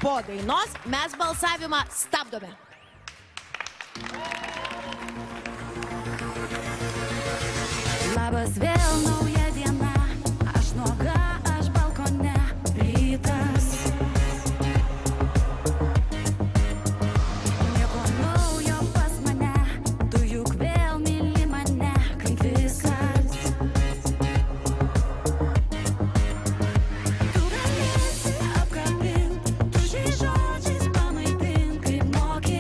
po dainos mes balsavimą stabdome. Labas, vėl nauja diena, aš nuoga, aš balkone, rytas. Nieko naujo pas mane, tu juk vėl myli mane, kaip viskas. Tu galėsi apkabint, tu šiais žodžiais pamaitint, kaip moki.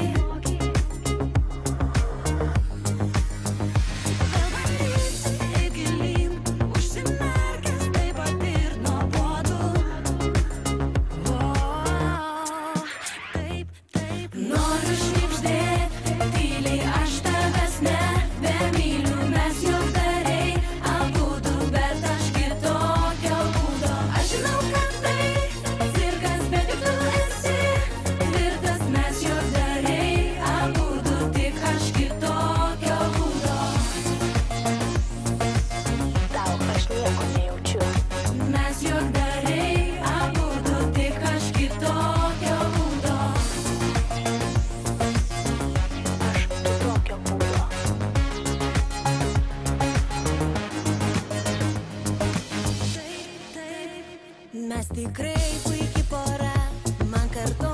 Mes tikrai puikiai pora, man kartu